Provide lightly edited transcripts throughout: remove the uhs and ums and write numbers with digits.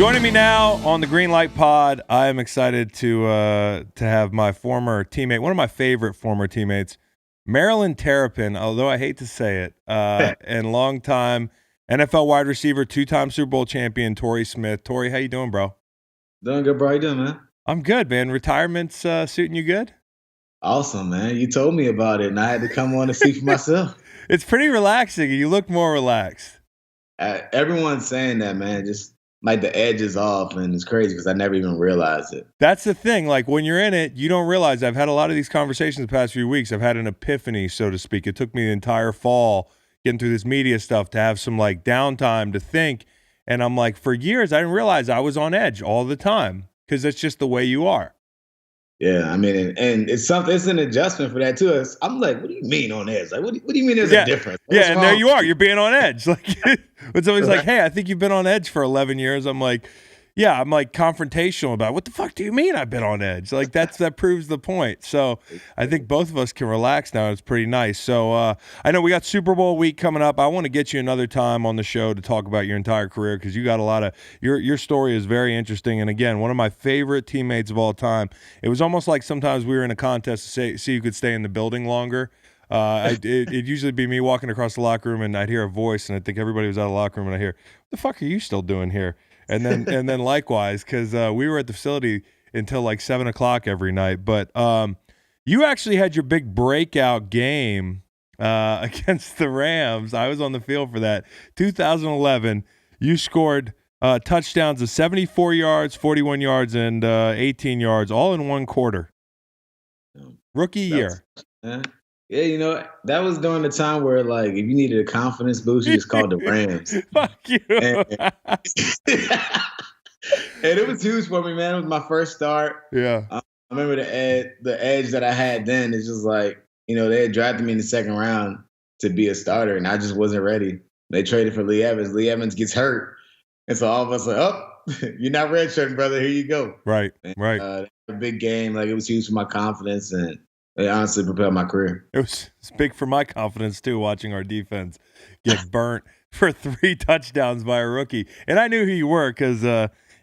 Joining me now on the Green Light Pod, I am excited to have my former teammate, one of my favorite former teammates, Maryland Terrapin, although I hate to say it, and longtime NFL wide receiver, two-time Super Bowl champion, Torrey Smith. Torrey, how you doing, bro? Doing good, bro. How you doing, man? I'm good, man. Retirement's suiting you good? Awesome, man. You told me about it, and I had to come on and see for myself. It's pretty relaxing. You look more relaxed. Everyone's saying that, man. Just like the edge is off, and it's crazy because I never even realized it. That's the thing. Like when you're in it, you don't realize. I've had a lot of these conversations the past few weeks. I've had an epiphany, so to speak. It took me the entire fall getting through this media stuff to have some like downtime to think. And I'm like, for years, I didn't realize I was on edge all the time because that's just the way you are. Yeah, I mean, and it's something. It's an adjustment for that too. I'm like, what do you mean on edge? Like, what do you mean there's a difference? What's and wrong? there you are. You're being on edge. Like, when somebody's like, hey, I think you've been on edge for 11 years. I'm like, yeah, I'm like confrontational about it. What the fuck do you mean I've been on edge? Like that proves the point. So I think both of us can relax now. It's pretty nice. So I know we got Super Bowl week coming up. I want to get you another time on the show to talk about your entire career because you got a lot of your story is very interesting. And again, one of my favorite teammates of all time. It was almost like sometimes we were in a contest to see who could stay in the building longer. It'd usually be me walking across the locker room and I'd hear a voice and I think everybody was out of the locker room and I hear, what the fuck are you still doing here? And then likewise, because we were at the facility until like 7 o'clock every night. But you actually had your big breakout game against the Rams. I was on the field for that. 2011, you scored touchdowns of 74 yards, 41 yards, and 18 yards, all in one quarter. Rookie year. Yeah, you know, that was during the time where, like, if you needed a confidence boost, you just called the Rams. Fuck you. And it was huge for me, man. It was my first start. Yeah. I remember the edge that I had then. It's just like, you know, they had drafted me in the second round to be a starter, and I just wasn't ready. They traded for Lee Evans. Lee Evans gets hurt. And so all of us like, oh, you're not redshirting, brother. Here you go. Right, right. A big game. Like, it was huge for my confidence, and it honestly propelled my career. It's big for my confidence, too, watching our defense get burnt for 3 touchdowns by a rookie. And I knew who you were because,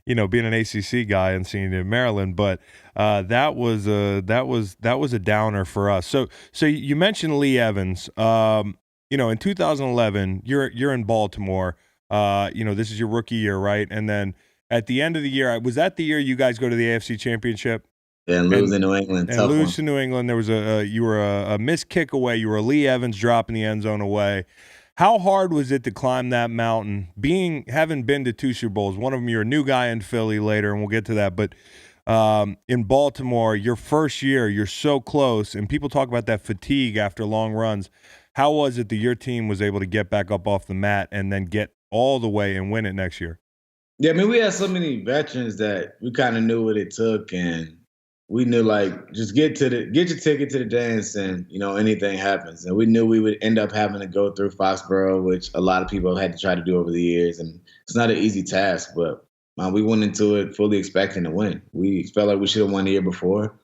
being an ACC guy and seeing you in Maryland. But that was a downer for us. So you mentioned Lee Evans. In 2011, you're in Baltimore. This is your rookie year, right? And then at the end of the year, was that the year you guys go to the AFC Championship? Yeah, and lose in New England. And lose to New England. There was you were a missed kick away. You were a Lee Evans drop in the end zone away. How hard was it to climb that mountain? Having been to 2 Super Bowls, one of them you're a new guy in Philly later, and we'll get to that. But in Baltimore, your first year, you're so close, and people talk about that fatigue after long runs. How was it that your team was able to get back up off the mat and then get all the way and win it next year? Yeah, I mean, we had so many veterans that we kind of knew what it took, and we knew, like, just get your ticket to the dance and, anything happens. And we knew we would end up having to go through Foxborough, which a lot of people have had to try to do over the years. And it's not an easy task, but we went into it fully expecting to win. We felt like we should have won the year before,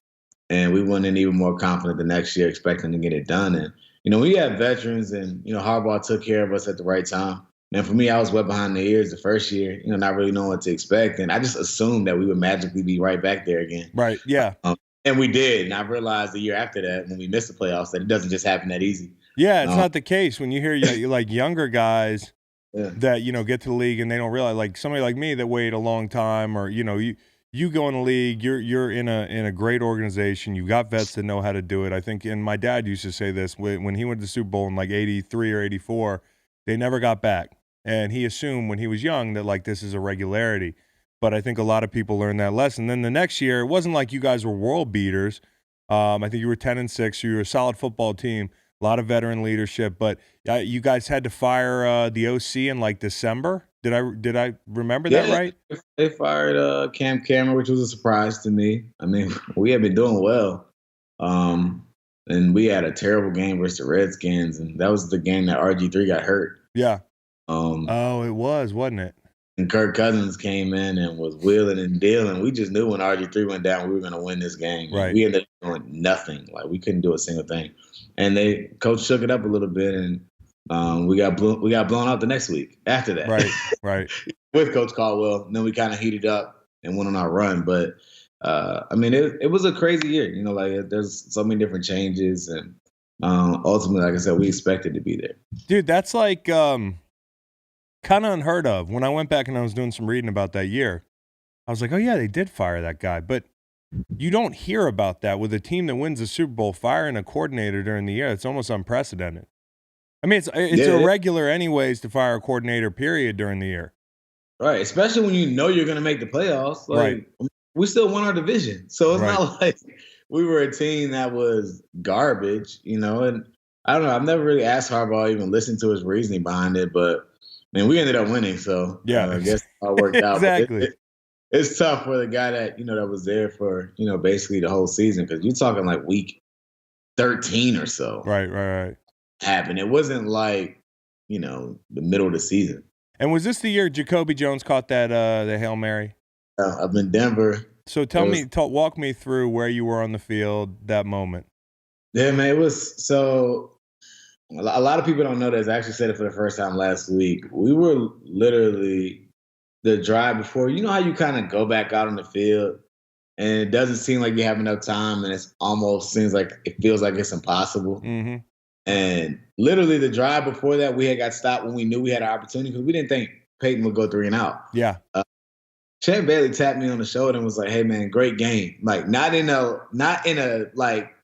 and we went in even more confident the next year expecting to get it done. And, we had veterans, and, Harbaugh took care of us at the right time. And for me, I was wet behind the ears the first year, not really knowing what to expect. And I just assumed that we would magically be right back there again. Right, yeah. And we did. And I realized the year after that, when we missed the playoffs, that it doesn't just happen that easy. Yeah, it's not the case. When you hear like younger guys that, get to the league and they don't realize, like somebody like me that waited a long time, or, you go in the league, you're in a great organization. You've got vets that know how to do it. I think, and my dad used to say this, when he went to the Super Bowl in like 83 or 84, they never got back. And he assumed when he was young that, like, this is a regularity. But I think a lot of people learned that lesson. Then the next year, it wasn't like you guys were world beaters. I think you were 10-6. You were a solid football team, a lot of veteran leadership. But you guys had to fire the OC in, like, December. Did I remember that right? They fired Cam Cameron, which was a surprise to me. I mean, we had been doing well. And we had a terrible game versus the Redskins. And that was the game that RG3 got hurt. Yeah. It was, wasn't it? And Kirk Cousins came in and was wheeling and dealing. We just knew when RG3 went down, we were going to win this game. Right. We ended up doing nothing. Like, we couldn't do a single thing. And coach shook it up a little bit, and We got blown out the next week after that. Right. With Coach Caldwell. And then we kind of heated up and went on our run. But I mean, it was a crazy year. You know, like there's so many different changes, and ultimately, like I said, we expected to be there. Dude, that's like kind of unheard of. When I went back and I was doing some reading about that year, I was like, oh yeah, they did fire that guy, but you don't hear about that with a team that wins the Super Bowl firing a coordinator during the year. It's almost unprecedented. I mean, it's irregular anyways to fire a coordinator, period, during the year. Right, especially when you know you're going to make the playoffs. Like, right. We still won our division. So it's not like we were a team that was garbage, you know. And I don't know. I've never really asked Harbaugh, even listened to his reasoning behind it. But, I mean, we ended up winning. So I guess it all worked out. Exactly. It's tough for the guy that, you know, that was there for, you know, basically the whole season. Because you're talking like week 13 or so. Right. Happened. It wasn't like, you know, the middle of the season. And was this the year Jacoby Jones caught that the Hail Mary? Up in Denver. So walk me through where you were on the field that moment. Yeah, man, it was so. A lot of people don't know this. I actually said it for the first time last week. We were literally the drive before. You know how you kind of go back out on the field, and it doesn't seem like you have enough time, and it feels like it's impossible. Mm-hmm. And literally the drive before that, we had got stopped when we knew we had an opportunity because we didn't think Peyton would go 3 and out. Yeah. Champ Bailey tapped me on the shoulder and was like, "Hey man, great game." Like not in a like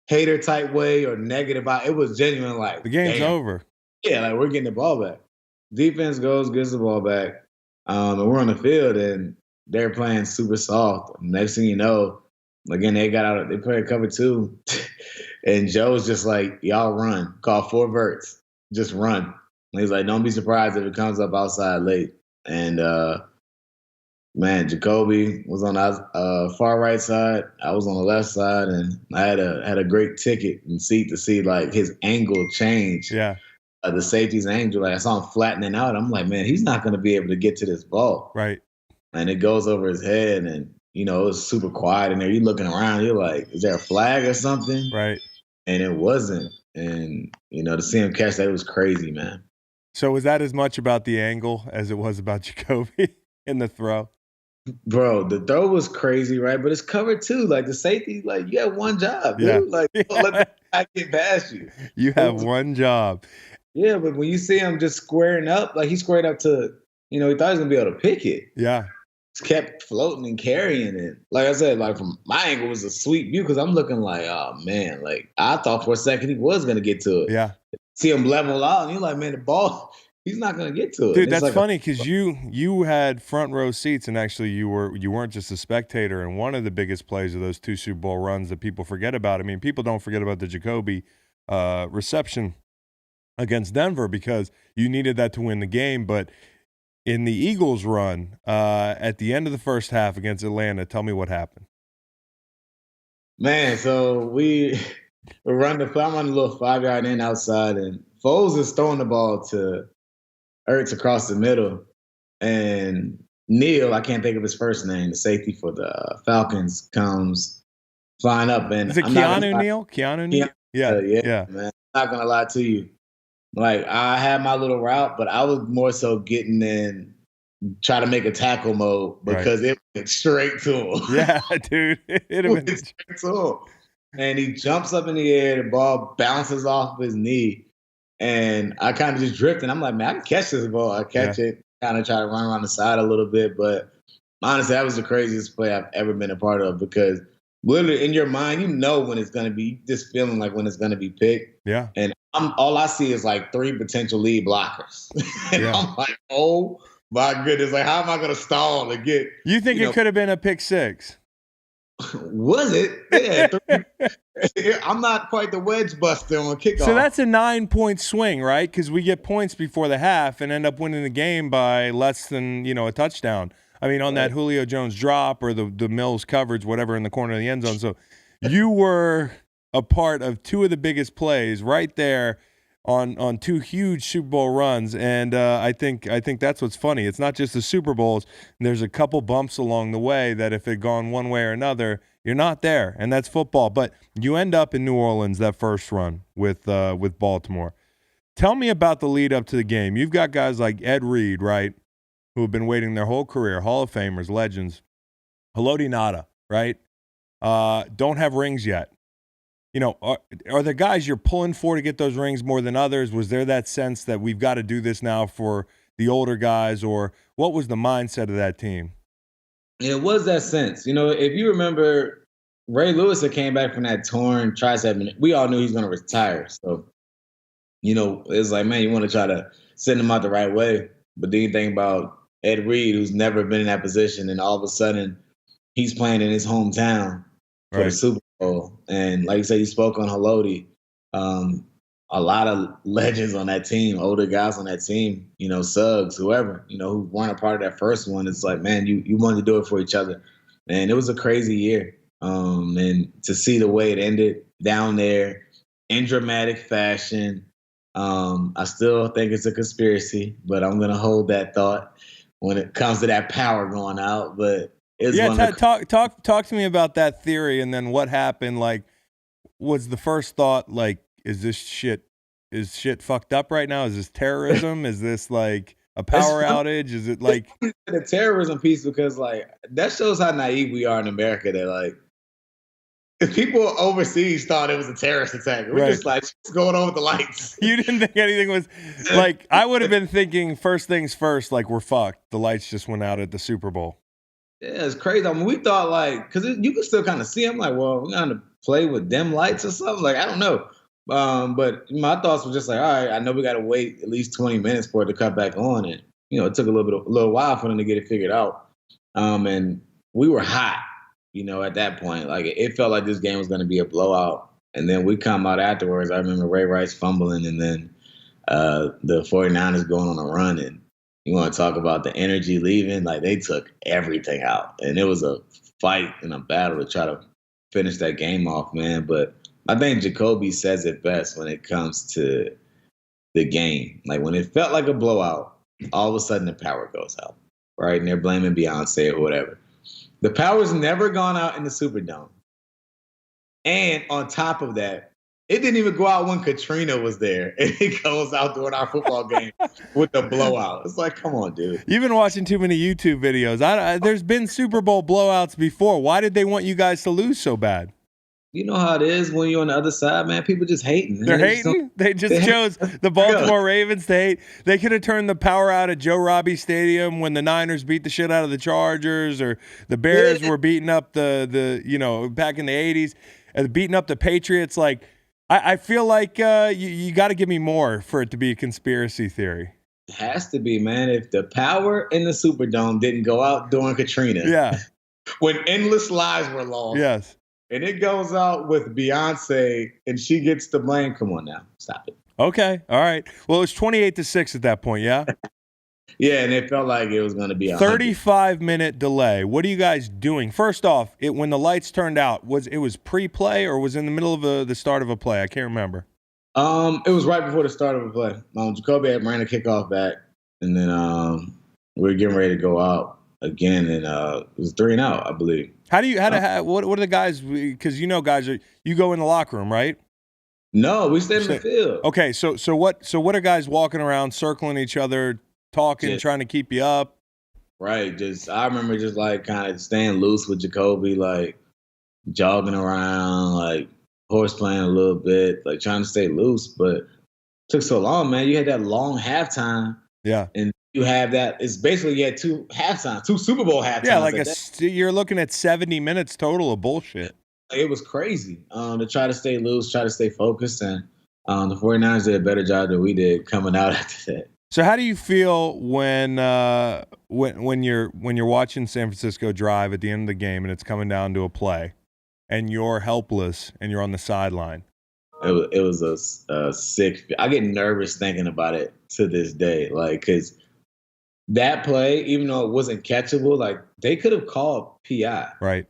hater type way or negative. It was genuine. Like the game's over. Yeah, like we're getting the ball back. Defense gets the ball back, and we're on the field and they're playing super soft. Next thing you know, again they played cover 2. And Joe's just like, y'all run. Call 4 verts. Just run. And he's like, don't be surprised if it comes up outside late. And, man, Jacoby was on the far right side. I was on the left side. And I had a great ticket and seat to see, like, his angle change. Yeah. The safety's angle. Like, I saw him flattening out. I'm like, man, he's not going to be able to get to this ball. Right. And it goes over his head. And, you know, it was super quiet in there. You're looking around. You're like, is there a flag or something? Right. And it wasn't. And, you know, to see him catch that was crazy, man. So was that as much about the angle as it was about Jacoby in the throw? Bro, the throw was crazy, right? But it's covered too. Like the safety, like you have one job, dude. Yeah. Like don't let the guy get past you. You have one job. Yeah, but when you see him just squaring up, like he squared up to, you know, he thought he was gonna be able to pick it. Yeah. Kept floating and carrying it. Like I said, like from my angle it was a sweet view because I'm looking like, oh man, like I thought for a second he was gonna get to it. Yeah. See him level out, and you're like, man, the ball, he's not gonna get to it. Dude, that's like funny because you had front row seats, and actually you weren't just a spectator in one of the biggest plays of those 2 Super Bowl runs that people forget about. I mean, people don't forget about the Jacoby reception against Denver because you needed that to win the game, but in the Eagles run at the end of the first half against Atlanta, tell me what happened. Man, so I'm running a little 5-yard in outside, and Foles is throwing the ball to Ertz across the middle. And Neal, I can't think of his first name, the safety for the Falcons, comes flying up. And is it Keanu Neal? Keanu Neal? Yeah, man. I'm not going to lie to you. Like, I had my little route, but I was more so getting in, try to make a tackle mode because it went straight to him. Yeah, dude. It went straight to him. And he jumps up in the air, the ball bounces off his knee, and I kind of just drifted. I'm like, man, I can catch this ball. I catch it, kind of try to run around the side a little bit. But honestly, that was the craziest play I've ever been a part of because literally in your mind, you know when it's going to be, just feeling like when it's going to be picked. Yeah. And all I see is like 3 potential lead blockers. And I'm like, oh my goodness, like how am I going to stall to get? You think it could have been a pick 6? Was it? Yeah. I'm not quite the wedge buster on kickoff. So that's a 9-point swing, right? Because we get points before the half and end up winning the game by less than, a touchdown. I mean, on that Julio Jones drop or the Mills coverage, whatever, in the corner of the end zone. So you were a part of 2 of the biggest plays right there on 2 huge Super Bowl runs, and I think that's what's funny. It's not just the Super Bowls. There's a couple bumps along the way that if it had gone one way or another, you're not there, and that's football. But you end up in New Orleans that first run with Baltimore. Tell me about the lead up to the game. You've got guys like Ed Reed, right, who have been waiting their whole career, Hall of Famers, legends. Haloti Nada, right? Don't have rings yet. You know, are there guys you're pulling for to get those rings more than others? Was there that sense that we've got to do this now for the older guys, or what was the mindset of that team? It was that sense. You know, if you remember, Ray Lewis had came back from that torn tricep, and we all knew he was going to retire. So, you know, it's like, man, you want to try to send him out the right way. But then you think about Ed Reed, who's never been in that position, and all of a sudden he's playing in his hometown for the Super Bowl. And like you said, you spoke on Haloti. A lot of legends on that team, older guys on that team, you know, Suggs, whoever, you know, who weren't a part of that first one. It's like, man, you wanted to do it for each other. And it was a crazy year. And to see the way it ended down there in dramatic fashion, I still think it's a conspiracy, but I'm going to hold that thought when it comes to that power going out. But it's talk to me about that theory, and then what happened. Like, was the first thought like, is shit fucked up right now? Is this terrorism? Is this like a power outage? Is it like the terrorism piece? Because like that shows how naive we are in America. That like if people overseas thought it was a terrorist attack, we're just like, what's going on with the lights? You didn't think anything was like, I would have been thinking first things first, like we're fucked. The lights just went out at the Super Bowl. Yeah, it's crazy. I mean, we thought like, because you can still kind of see them. Like, well, we're going to play with dim lights or something. Like, I don't know. But my thoughts were just like, all right, I know we got to wait at least 20 minutes for it to cut back on. And, you know, it took a little while for them to get it figured out. And we were hot, you know, at that point. Like, it felt like this game was going to be a blowout. And then we come out afterwards. I remember Ray Rice fumbling, and then the 49ers going on a run. And you want to talk about the energy leaving? Like, they took everything out. And it was a fight and a battle to try to finish that game off, man. But I think Jacoby says it best when it comes to the game. Like, when it felt like a blowout, all of a sudden the power goes out, right? And they're blaming Beyonce or whatever. The power's never gone out in the Superdome. And on top of that, it didn't even go out when Katrina was there. And it goes out during our football game with the blowout. It's like, come on, dude. You've been watching too many YouTube videos. There's been Super Bowl blowouts before. Why did they want you guys to lose so bad? You know how it is when you're on the other side, man. People just hating. They're hating? They just chose the Baltimore Ravens to hate. They could have turned the power out at Joe Robbie Stadium when the Niners beat the shit out of the Chargers, or the Bears were beating up the you know, back in the 80s, and beating up the Patriots. Like, I feel like you got to give me more for it to be a conspiracy theory. It has to be, man. If the power in the Superdome didn't go out during Katrina, when endless lives were lost, and it goes out with Beyonce and she gets the blame, come on now, stop it. Okay, all right. Well, it was 28-6 at that point, yeah? Yeah, and it felt like it was going to be a 35-minute delay. What are you guys doing? First off, when the lights turned out, was pre-play or was it in the middle of the start of a play? I can't remember. It was right before the start of a play. Jacoby had ran a kickoff back, and then we were getting ready to go out again, and it was 3-and-out, I believe. What are the guys? Because you know, guys, you go in the locker room, right? No, we stayed in the field. Okay, so what are guys walking around, circling each other, talking, trying to keep you up? Right. I remember just like kind of staying loose with Jacoby, like jogging around, like horse playing a little bit, like trying to stay loose. But it took so long, man. You had that long halftime. Yeah. And you have that. It's basically you had two Super Bowl halftimes. Yeah, like you're looking at 70 minutes total of bullshit. It was crazy to try to stay loose, try to stay focused. And the 49ers did a better job than we did coming out after that. So how do you feel when you're watching San Francisco drive at the end of the game and it's coming down to a play, and you're helpless and you're on the sideline? It was a sick. I get nervous thinking about it to this day, like because that play, even though it wasn't catchable, like they could have called PI. Right.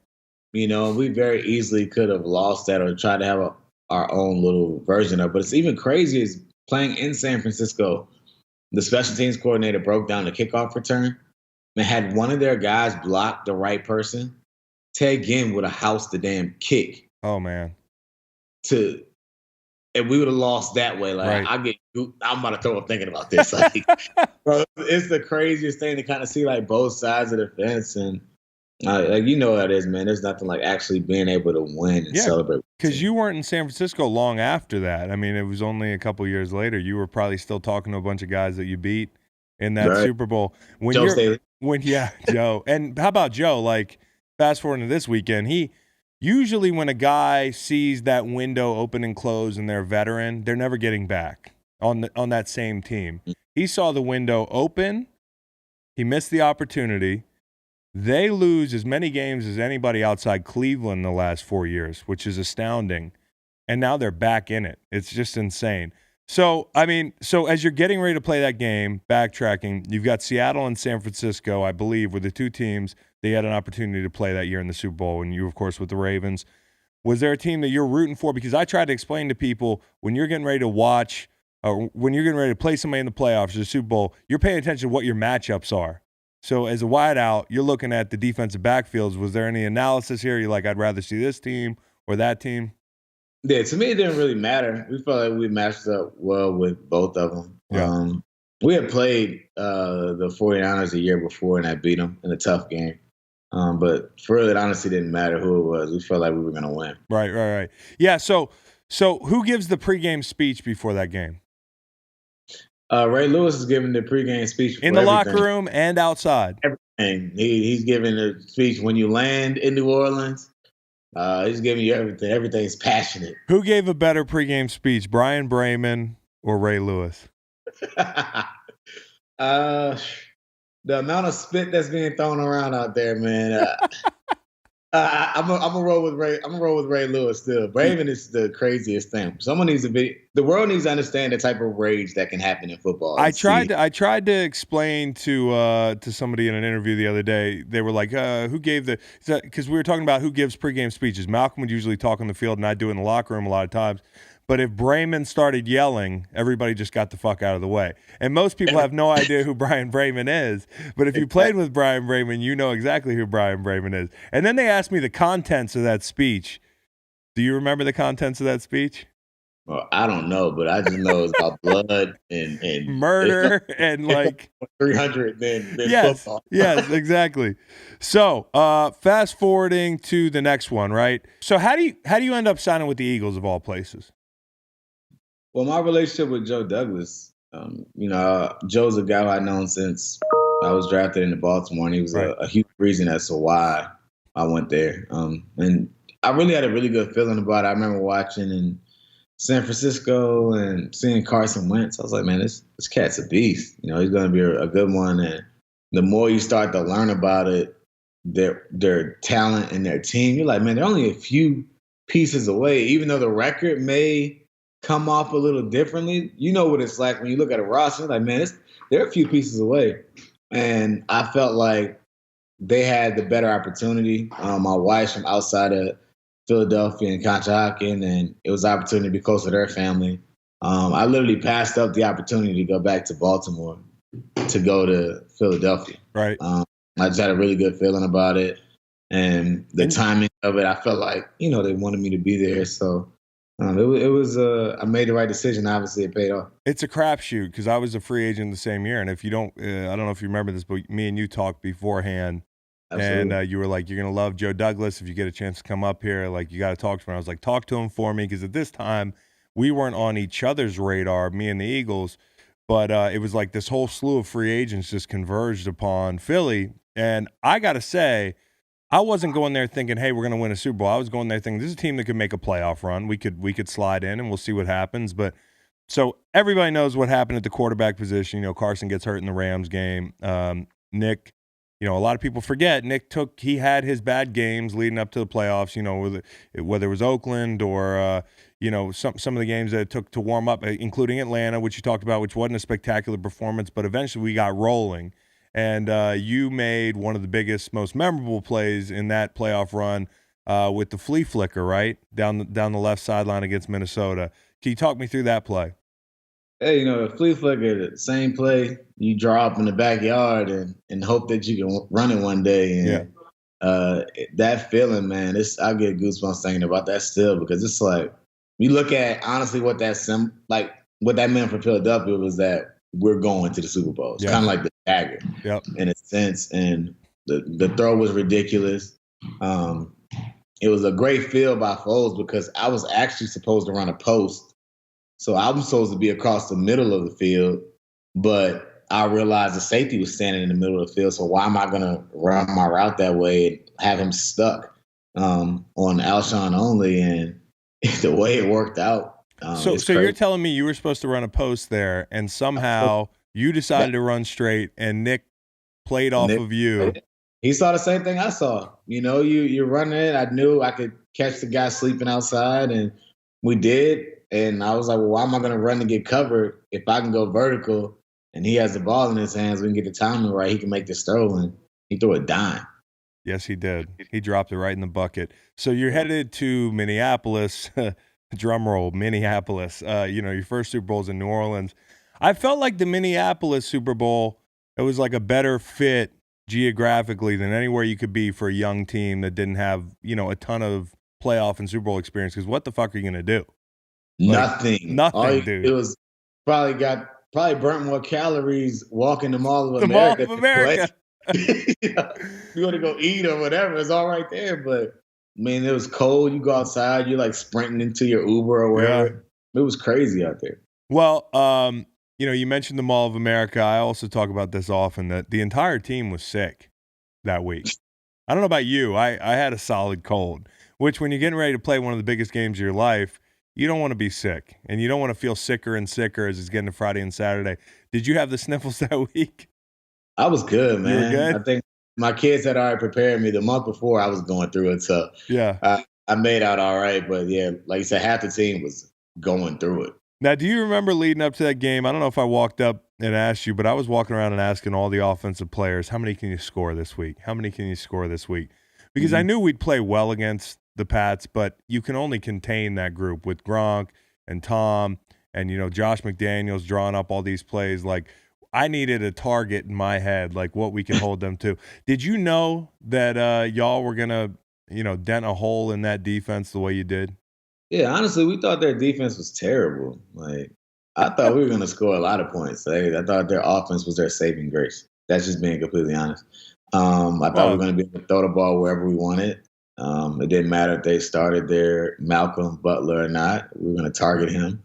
You know, we very easily could have lost that or tried to have our own little version of it. But it's even crazier is playing in San Francisco. The special teams coordinator broke down the kickoff return and had one of their guys block the right person. Ted Ginn would have housed the damn kick. Oh, man. It we would have lost that way. Like Right. I'm about to throw up thinking about this. Like, bro, it's the craziest thing to kind of see like both sides of the fence, and like you know how it is, man. There's nothing like actually being able to win and celebrate. Because you weren't in San Francisco long after that. I mean, it was only a couple years later. You were probably still talking to a bunch of guys that you beat in that Super Bowl. Joe Staley. Joe. And how about Joe? Like, fast forward to this weekend, he usually when a guy sees that window open and close and they're a veteran, they're never getting back on that same team. He saw the window open. He missed the opportunity. They lose as many games as anybody outside Cleveland in the last 4 years, which is astounding. And now they're back in it. It's just insane. So as you're getting ready to play that game, backtracking, you've got Seattle and San Francisco, I believe, were the two teams they had an opportunity to play that year in the Super Bowl, and you, of course, with the Ravens. Was there a team that you're rooting for? Because I tried to explain to people when you're getting ready to watch or when you're getting ready to play somebody in the playoffs or the Super Bowl, you're paying attention to what your matchups are. So as a wideout, you're looking at the defensive backfields. Was there any analysis here? You're like, I'd rather see this team or that team? Yeah, to me, it didn't really matter. We felt like we matched up well with both of them. Yeah. We had played the 49ers a year before, and I beat them in a tough game. But for real, it honestly didn't matter who it was. We felt like we were going to win. Right. Yeah, so who gives the pregame speech before that game? Ray Lewis is giving the pregame speech in the locker room and outside. Everything. He's giving the speech when you land in New Orleans. He's giving you everything. Everything's passionate. Who gave a better pregame speech, Brian Brayman or Ray Lewis? The amount of spit that's being thrown around out there, man. I'm gonna roll with Ray. I'm gonna roll with Ray Lewis still. Brayman is the craziest thing. The world needs to understand the type of rage that can happen in football. I tried to explain to somebody in an interview the other day. They were like, "Who gave the?" Because we were talking about who gives pregame speeches. Malcolm would usually talk on the field, and I do it in the locker room a lot of times. But if Brayman started yelling, everybody just got the fuck out of the way. And most people have no idea who Brian Brayman is. But if you played with Brian Brayman, you know exactly who Brian Brayman is. And then they asked me the contents of that speech. Do you remember the contents of that speech? Well, I don't know, but I just know it's about blood and murder and like 300 than football. Yes, exactly. So fast forwarding to the next one, right? So how do you end up signing with the Eagles of all places? Well, my relationship with Joe Douglas, Joe's a guy I've known since I was drafted into Baltimore, and he was a huge reason as to why I went there. And I really had a really good feeling about it. I remember watching in San Francisco and seeing Carson Wentz. I was like, man, this cat's a beast. He's going to be a good one. And the more you start to learn about it, their talent and their team, you're like, man, they're only a few pieces away. Even though the record may come off a little differently, you know what it's like when you look at a roster. Like, man, they're a few pieces away. And I felt like they had the better opportunity. My wife's from outside of Philadelphia and Conshohocken, and it was an opportunity to be close to their family. I literally passed up the opportunity to go back to Baltimore to go to Philadelphia. Right. I just had a really good feeling about it. And the timing of it, I felt like, they wanted me to be there. So it was I made the right decision. Obviously, it paid off. It's a crapshoot because I was a free agent the same year. And if you don't, I don't know if you remember this, but me and you talked beforehand. Absolutely. And you were like, you're going to love Joe Douglas if you get a chance to come up here. Like, you got to talk to him. I was like, talk to him for me. Because at this time, we weren't on each other's radar, me and the Eagles. But it was like this whole slew of free agents just converged upon Philly. And I got to say, I wasn't going there thinking, hey, we're going to win a Super Bowl. I was going there thinking, this is a team that could make a playoff run. We could slide in, and we'll see what happens. But so everybody knows what happened at the quarterback position. Carson gets hurt in the Rams game. Nick, a lot of people forget he had his bad games leading up to the playoffs, whether it was Oakland or, some of the games that it took to warm up, including Atlanta, which you talked about, which wasn't a spectacular performance, but eventually we got rolling. And you made one of the biggest, most memorable plays in that playoff run with the flea flicker, right? Down the left sideline against Minnesota. Can you talk me through that play? Hey, the flea flicker, the same play you draw up in the backyard and hope that you can run it one day. And that feeling, man, I get goosebumps thinking about that still, because it's like you look at honestly what what that meant for Philadelphia was that we're going to the Super Bowl. It's kind of like the dagger in a sense. And the throw was ridiculous. It was a great feel by Foles because I was actually supposed to run a post. So I was supposed to be across the middle of the field, but I realized the safety was standing in the middle of the field. So why am I going to run my route that way and have him stuck on Alshon only? And the way it worked out. So you're telling me you were supposed to run a post there, and somehow you decided to run straight, and Nick played off of you. He saw the same thing I saw. You're running it. I knew I could catch the guy sleeping outside, and we did. And I was like, well, why am I going to run to get covered if I can go vertical and he has the ball in his hands? We can get the timing right. He can make this throw, and he threw a dime. Yes, he did. He dropped it right in the bucket. So you're headed to Minneapolis. Drum roll, Minneapolis. Your first Super Bowl's in New Orleans. I felt like the Minneapolis Super Bowl, it was like a better fit geographically than anywhere you could be for a young team that didn't have, a ton of playoff and Super Bowl experience. Because what the fuck are you going to do? Nothing. Dude. It was probably burnt more calories walking the Mall of America. The Mall of America. You want to go eat or whatever, it's all right there. But, man, it was cold. You go outside, you're like sprinting into your Uber or wherever. Yeah. It was crazy out there. Well, you mentioned the Mall of America. I also talk about this often, that the entire team was sick that week. I don't know about you. I had a solid cold, which when you're getting ready to play one of the biggest games of your life, you don't want to be sick, and you don't want to feel sicker and sicker as it's getting to Friday and Saturday. Did you have the sniffles that week? I was good, man. You were good? I think my kids had already prepared me the month before. I was going through it, so I made out all right. But, yeah, like you said, half the team was going through it. Now, do you remember leading up to that game? I don't know if I walked up and asked you, but I was walking around and asking all the offensive players, how many can you score this week? How many can you score this week? Because I knew we'd play well against the Pats, but you can only contain that group with Gronk and Tom and, Josh McDaniels drawing up all these plays. Like, I needed a target in my head, like what we can hold them to. Did you know that y'all were going to, dent a hole in that defense the way you did? Yeah, honestly, we thought their defense was terrible. Like, I thought we were going to score a lot of points. I thought their offense was their saving grace. That's just being completely honest. I thought we were going to be able to throw the ball wherever we wanted. It didn't matter if they started their Malcolm Butler or not. We were going to target him.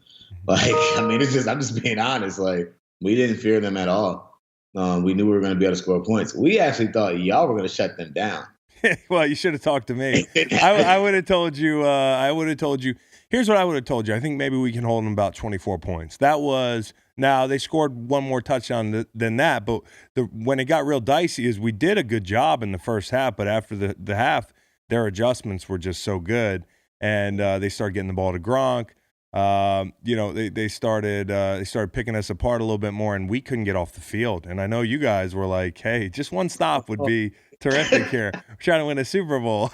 I'm just being honest. Like, we didn't fear them at all. We knew we were going to be able to score points. We actually thought y'all were going to shut them down. Well, you should have talked to me. I would have told you. Here's what I would have told you. I think maybe we can hold them about 24 points. That was now they scored one more touchdown than that. But when it got real dicey, is we did a good job in the first half, but after the half, their adjustments were just so good, and they started getting the ball to Gronk. They started picking us apart a little bit more, and we couldn't get off the field. And I know you guys were like, "Hey, just one stop would be terrific here. We're trying to win a Super Bowl."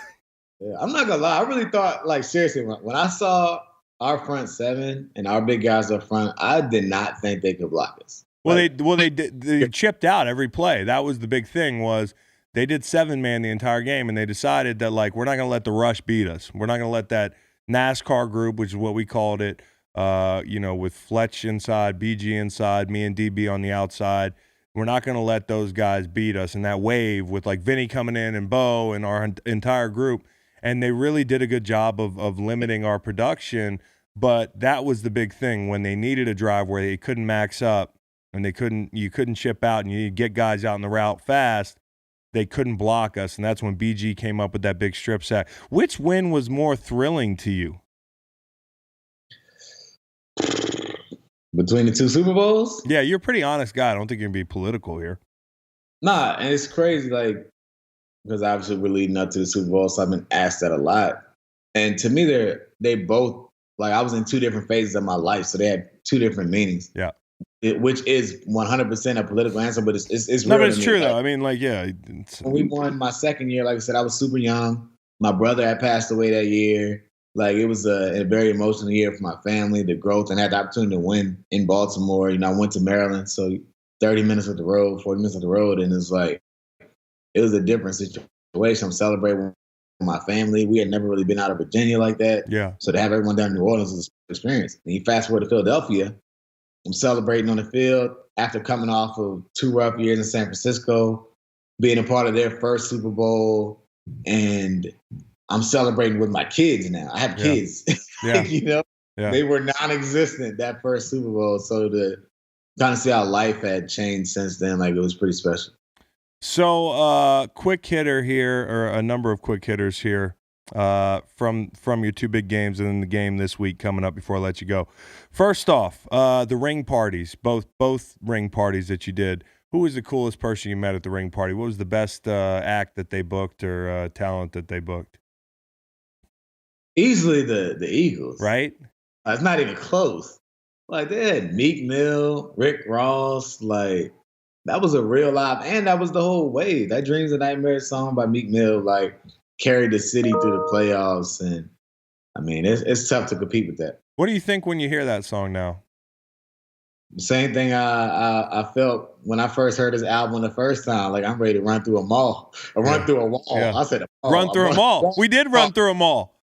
Yeah, I'm not gonna lie. I really thought, seriously, when I saw our front seven and our big guys up front, I did not think they could block us. They chipped out every play. That was the big thing. Was they did 7-man the entire game, and they decided that we're not gonna let the rush beat us. We're not gonna let that NASCAR group, which is what we called it, with Fletch inside, BG inside, me and DB on the outside. We're not going to let those guys beat us in that wave with Vinny coming in and Bo and our entire group. And they really did a good job of limiting our production. But that was the big thing when they needed a drive where they couldn't max up and you couldn't chip out and you get guys out in the route fast. They couldn't block us, and that's when BG came up with that big strip sack. Which win was more thrilling to you? Between the two Super Bowls? Yeah, you're a pretty honest guy. I don't think you're going to be political here. Nah, and it's crazy, because obviously we're leading up to the Super Bowl, so I've been asked that a lot. And to me, they both, I was in two different phases of my life, so they had two different meanings. Yeah. Which is 100% a political answer, but it's real. No, but it's true, though. I mean, when we won my second year, like I said, I was super young. My brother had passed away that year. It was a very emotional year for my family, the growth, and had the opportunity to win in Baltimore. I went to Maryland, so 30 minutes of the road, 40 minutes of the road, and it was a different situation. I'm celebrating my family. We had never really been out of Virginia like that. Yeah. So to have everyone down in New Orleans was an experience. And you fast forward to Philadelphia, I'm celebrating on the field after coming off of 2 rough years in San Francisco, being a part of their first Super Bowl, and I'm celebrating with my kids now. I have kids. Yeah. You know? Yeah. They were non-existent that first Super Bowl. So to kind of see how life had changed since then, like it was pretty special. So quick hitter here, or a number of quick hitters here. From your 2 big games and then the game this week coming up before I let you go. First off, the ring parties, both ring parties that you did. Who was the coolest person you met at the ring party? What was the best act that they booked or talent that they booked? Easily the Eagles. Right? It's not even close. Like they had Meek Mill, Rick Ross, like that was a real live, and that was the whole wave. That Dreams and Nightmares song by Meek Mill, like carried the city through the playoffs, and I mean, it's tough to compete with that. What do you think when you hear that song now? The same thing I felt when I first heard his album the first time. Like I'm ready to run through a mall, or run through a wall. Yeah. I said, run through a mall. We did run through a mall.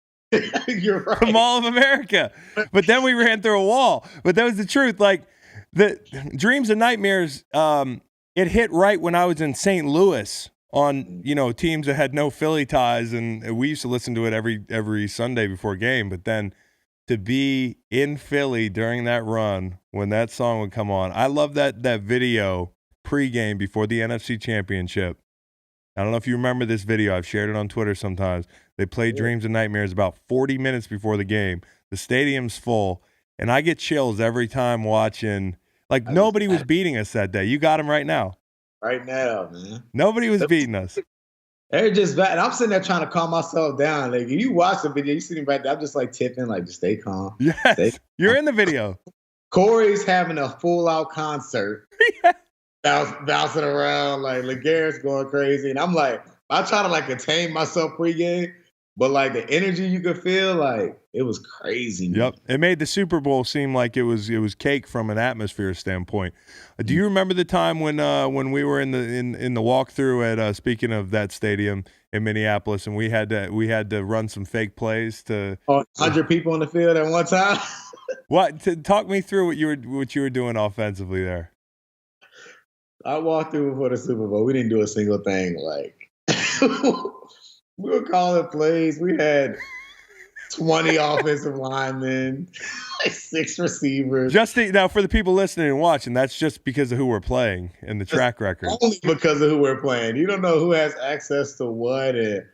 You're right. The Mall of America. But then we ran through a wall. But that was the truth. Like the Dreams and Nightmares, it hit right when I was in St. Louis on, teams that had no Philly ties, and we used to listen to it every Sunday before game. But then to be in Philly during that run when that song would come on, I love that video pregame before the NFC Championship. I don't know if you remember this video. I've shared it on Twitter sometimes. They played Dreams and Nightmares about 40 minutes before the game. The stadium's full, and I get chills every time watching. Like, nobody was beating us that day. You got them right now. Right now, man. Nobody was beating us. They're just bad. And I'm sitting there trying to calm myself down. Like, if you watch the video, you see me right there. I'm just like tipping, like, just stay calm. Yes, you're in the video. Corey's having a full-out concert. Bouncing around, like LeGarrett's going crazy. And I'm like, I try to like contain myself pregame, but like the energy you could feel, like it was crazy. Man. Yep. It made the Super Bowl seem like it was cake from an atmosphere standpoint. Do you remember the time when we were in the walkthrough at speaking of that stadium in Minneapolis, and we had to run some fake plays to 100 people on the field at one time? Talk me through what you were doing offensively there. I walked through before the Super Bowl. We didn't do a single thing. Like we were calling plays. We had 20 offensive linemen, like 6 receivers. Now, for the people listening and watching, that's just because of who we're playing and the track record. Only because of who we're playing. You don't know who has access to what, and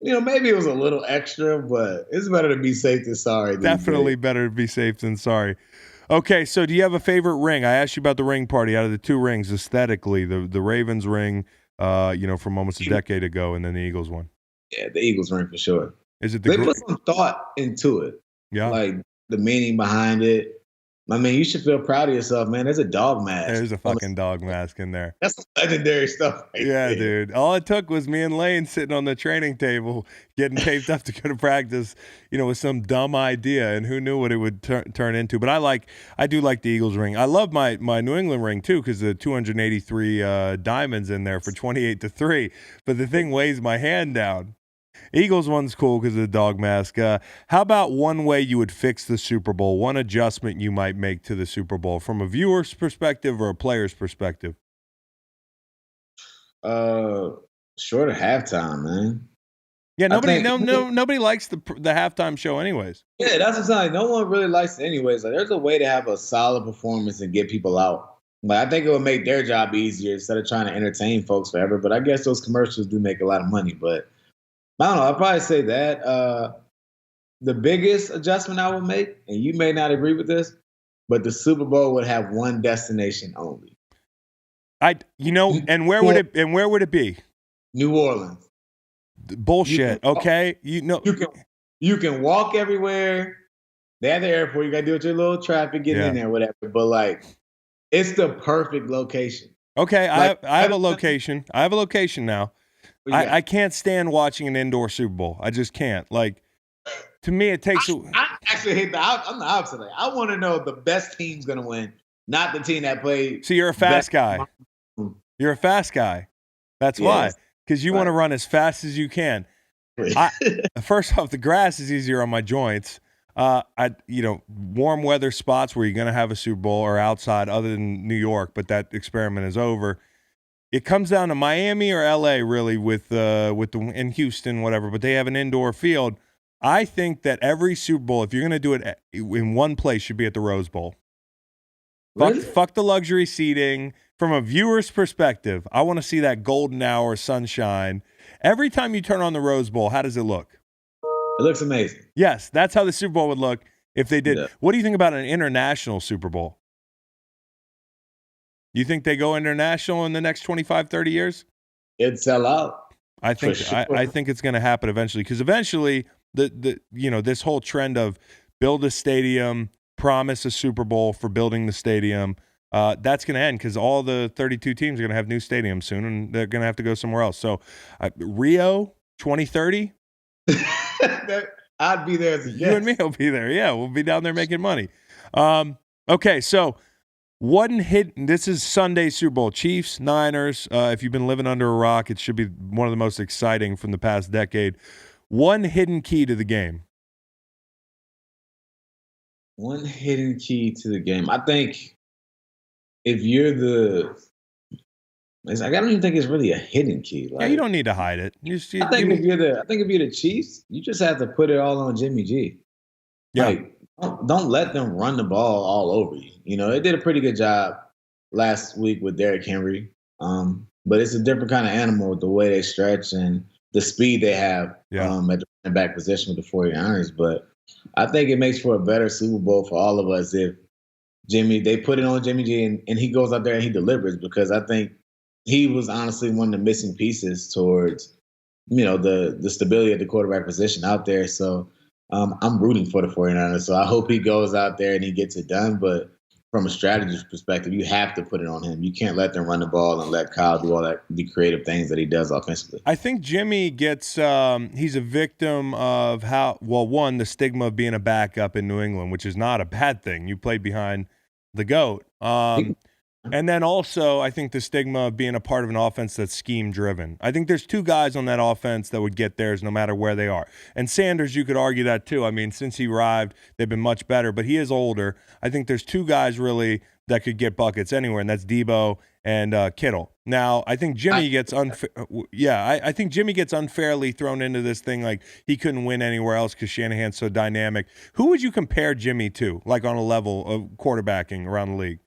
maybe it was a little extra, but it's better to be safe than sorry. Definitely better to be safe than sorry. Okay, so do you have a favorite ring? I asked you about the ring party. Out of the 2 rings, aesthetically, the Ravens ring, from almost a decade ago, and then the Eagles one. Yeah, the Eagles ring for sure. Is it they put some thought into it? Yeah, like the meaning behind it. I mean, you should feel proud of yourself, man. There's a dog mask. There's a fucking dog mask in there. That's legendary stuff. Right there. Dude. All it took was me and Lane sitting on the training table, getting taped up to go to practice, with some dumb idea, and who knew what it would turn into. But I do like the Eagles ring. I love my New England ring too, because the 283 diamonds in there for 28-3. But the thing weighs my hand down. Eagles one's cool because of the dog mask. How about one way you would fix the Super Bowl, one adjustment you might make to the Super Bowl from a viewer's perspective or a player's perspective? Short of halftime, man. Yeah, nobody likes the halftime show anyways. Yeah, that's what I'm saying. No one really likes it anyways. Like, there's a way to have a solid performance and get people out. Like, I think it would make their job easier instead of trying to entertain folks forever. But I guess those commercials do make a lot of money, but I don't know. I'd probably say that the biggest adjustment I would make, and you may not agree with this, but the Super Bowl would have one destination only. And where would it be? New Orleans. Bullshit. Okay, you can walk everywhere. They have the airport. You got to deal with your little traffic getting in there, whatever. But like, it's the perfect location. Okay, I have a location. I have a location now. I can't stand watching an indoor Super Bowl. I just can't. Like, to me, it takes. I actually hate I'm the opposite. Like, I want to know the best team's going to win, not the team that played. So you're a fast guy. You're a fast guy. That's why. Because you want to run as fast as you can. First off, the grass is easier on my joints. Warm weather spots where you're going to have a Super Bowl or outside other than New York, but that experiment is over. It comes down to Miami or LA really with in Houston, whatever, but they have an indoor field. I think that every Super Bowl, if you're going to do it in one place, should be at the Rose Bowl. Really? Fuck the luxury seating. From a viewer's perspective, I want to see that golden hour sunshine. Every time you turn on the Rose Bowl, how does it look? It looks amazing. Yes, that's how the Super Bowl would look if they did. Yeah. What do you think about an international Super Bowl? You think they go international in the next 25, 30 years? It'd sell out. I think Sure. I think it's going to happen eventually, because eventually this whole trend of build a stadium, promise a Super Bowl for building the stadium, that's going to end, because all the 32 teams are going to have new stadiums soon, and they're going to have to go somewhere else. So Rio 2030, I'd be there as a guest. you and me will be there. Yeah, we'll be down there making money. Okay, so this is Sunday Super Bowl, Chiefs, Niners. If you've been living under a rock, it should be one of the most exciting from the past decade. One hidden key to the game. One hidden key to the game. I think if you're I don't even think it's really a hidden key. Yeah, you don't need to hide it. I think if you're the Chiefs, you just have to put it all on Jimmy G. Yeah. Like, don't let them run the ball all over you. You know, they did a pretty good job last week with Derrick Henry. But it's a different kind of animal with the way they stretch and the speed they have at the running back position with the 49ers. But I think it makes for a better Super Bowl for all of us if they put it on Jimmy G and he goes out there and he delivers, because I think he was honestly one of the missing pieces towards, the stability of the quarterback position out there. So I'm rooting for the 49ers. So I hope he goes out there and he gets it done. But from a strategy perspective, you have to put it on him. You can't let them run the ball and let Kyle do all the creative things that he does offensively. I think Jimmy gets he's a victim of the stigma of being a backup in New England, which is not a bad thing. You played behind the GOAT. And then also, I think the stigma of being a part of an offense that's scheme-driven. I think there's two guys on that offense that would get theirs no matter where they are. And Sanders, you could argue that too. I mean, since he arrived, they've been much better, but he is older. I think there's two guys really that could get buckets anywhere, and that's Debo and Kittle. Now, I think Jimmy gets I think Jimmy gets unfairly thrown into this thing like he couldn't win anywhere else because Shanahan's so dynamic. Who would you compare Jimmy to, like on a level of quarterbacking around the league?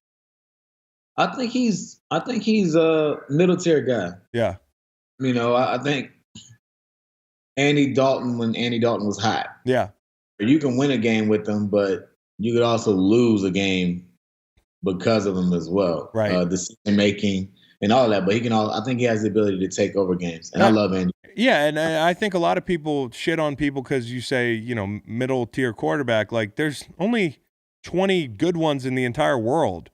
I think he's a middle tier guy. Yeah. I think Andy Dalton, when Andy Dalton was hot. Yeah. You can win a game with him, but you could also lose a game because of him as well. Right. Decision making and all that. But I think he has the ability to take over games. And I love Andy. Yeah, and I think a lot of people shit on people because you say, middle tier quarterback. Like, there's only 20 good ones in the entire world.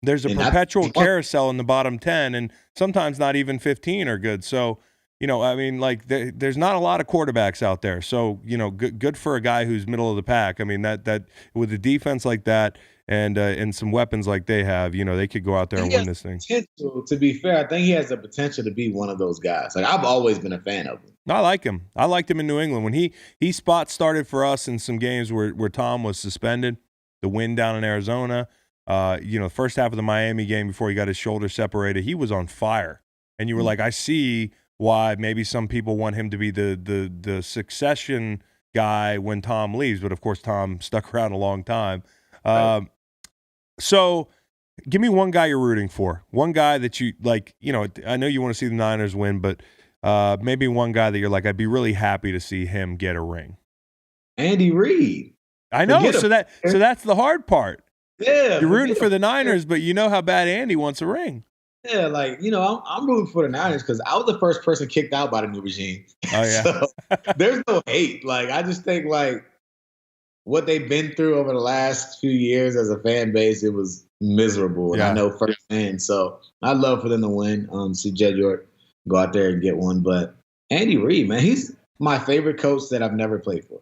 There's a perpetual carousel in the bottom 10, and sometimes not even 15 are good. So, there's not a lot of quarterbacks out there. So, good for a guy who's middle of the pack. I mean, that with a defense like that and some weapons like they have, they could go out there and win this thing. To be fair, I think he has the potential to be one of those guys. Like, I've always been a fan of him. I like him. I liked him in New England when he spot started for us in some games where Tom was suspended. The win down in Arizona. First half of the Miami game before he got his shoulder separated, he was on fire. And you were like, I see why maybe some people want him to be the succession guy when Tom leaves. But, of course, Tom stuck around a long time. So give me one guy you're rooting for. One guy that you like, I know you want to see the Niners win, but maybe one guy that you're like, I'd be really happy to see him get a ring. Andy Reid. I know. So that's the hard part. Yeah, you're rooting for the Niners, but you know how bad Andy wants a ring. Yeah, I'm rooting for the Niners because I was the first person kicked out by the new regime. Oh yeah, so there's no hate. Like, I just think what they've been through over the last few years as a fan base, it was miserable, and I know firsthand. So I'd love for them to win. See Jed York go out there and get one, but Andy Reid, man, he's my favorite coach that I've never played for.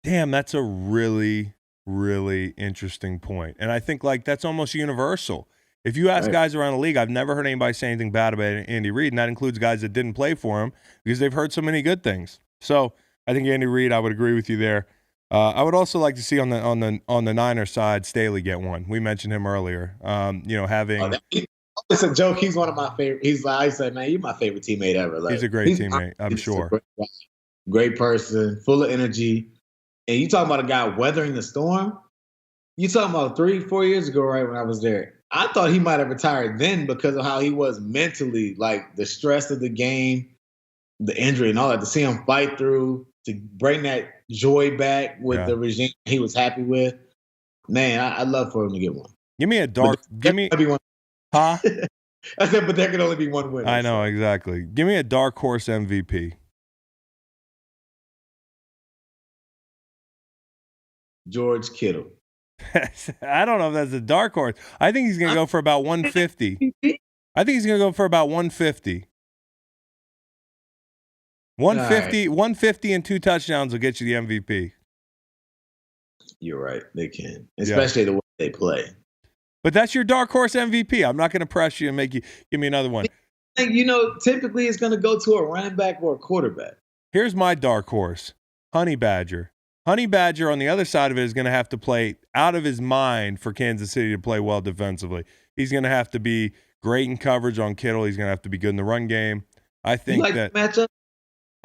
Damn, that's a really, really interesting point. And I think that's almost universal. If you ask guys around the league, I've never heard anybody say anything bad about Andy Reid, and that includes guys that didn't play for him because they've heard so many good things. So I think Andy Reid, I would agree with you there. I would also like to see on the Niners side, Staley get one. We mentioned him earlier. Having it's a joke. He's one of my favorite. He's like, I say, man, you're my favorite teammate ever. Like, he's a great teammate, I'm sure. Great person, full of energy. And you talking about a guy weathering the storm? You talking about 3-4 years ago, right, when I was there. I thought he might have retired then because of how he was mentally, like the stress of the game, the injury and all that. To see him fight through, to bring that joy back with the regime he was happy with. Man, I'd love for him to get one. Give me a dark. Give me one. Huh? I said, but there can only be one winner. I know, exactly. Give me a dark horse MVP. George Kittle. I don't know if that's a dark horse. I think he's going to go for about 150. I think he's going to go for about 150. 150 and 2 touchdowns will get you the MVP. You're right. They can, especially the way they play. But that's your dark horse MVP. I'm not going to press you and make you give me another one. Typically it's going to go to a running back or a quarterback. Here's my dark horse, Honey Badger. Honey Badger on the other side of it is going to have to play out of his mind for Kansas City to play well defensively. He's going to have to be great in coverage on Kittle. He's going to have to be good in the run game. I think that matchup?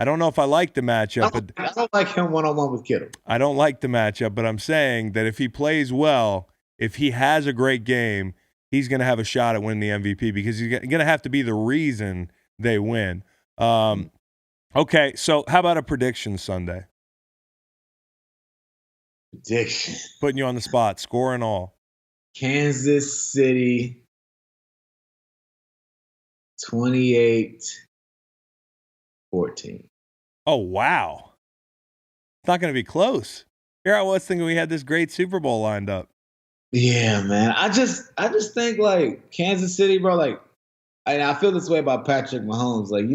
I don't know if I like the matchup. I don't like him one-on-one with Kittle. I don't like the matchup, but I'm saying that if he plays well, if he has a great game, he's going to have a shot at winning the MVP because he's going to have to be the reason they win. Okay, so how about a prediction Sunday? Prediction. Putting you on the spot, score and all. Kansas City 28-14. Oh, wow. It's not going to be close. Here I was thinking we had this great Super Bowl lined up. Yeah, man. I just think like Kansas City, bro, like, and I feel this way about Patrick Mahomes. Like,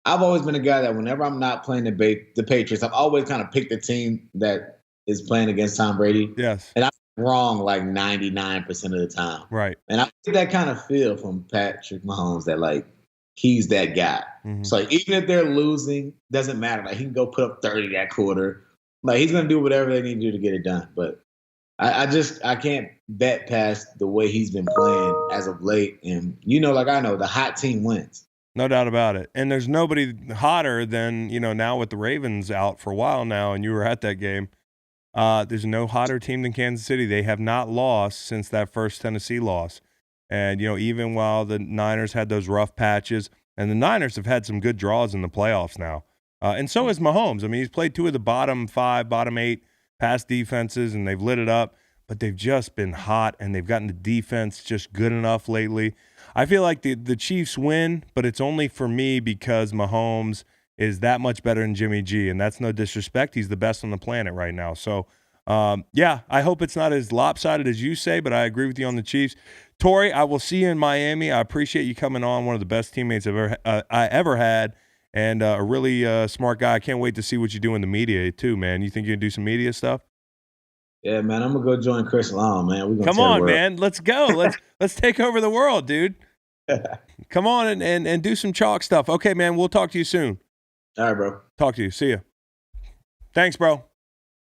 I've always been a guy that whenever I'm not playing the Patriots, I've always kind of picked the team that is playing against Tom Brady. Yes. And I'm wrong like 99% of the time. Right. And I get that kind of feel from Patrick Mahomes that like he's that guy. Mm-hmm. So like, even if they're losing, doesn't matter. Like he can go put up 30 that quarter. Like he's gonna do whatever they need to do to get it done. But I can't bet past the way he's been playing as of late. And like I know the hot team wins. No doubt about it. And there's nobody hotter than, now with the Ravens out for a while now, and you were at that game. There's no hotter team than Kansas City. They have not lost since that first Tennessee loss. And, even while the Niners had those rough patches, and the Niners have had some good draws in the playoffs now. And so has Mahomes. I mean, he's played 2 of the bottom 5, bottom 8 pass defenses, and they've lit it up. But they've just been hot, and they've gotten the defense just good enough lately. I feel like the Chiefs win, but it's only for me because Mahomes is that much better than Jimmy G, and that's no disrespect. He's the best on the planet right now. So, I hope it's not as lopsided as you say, but I agree with you on the Chiefs. Torrey, I will see you in Miami. I appreciate you coming on, one of the best teammates I ever had, and a really smart guy. I can't wait to see what you do in the media, too, man. You think you can do some media stuff? Yeah, man, I'm gonna go join Chris Long, man. We're gonna come on, man. Let's go. Let's take over the world, dude. Come on and do some chalk stuff. Okay, man. We'll talk to you soon. All right, bro. Talk to you. See ya. Thanks, bro.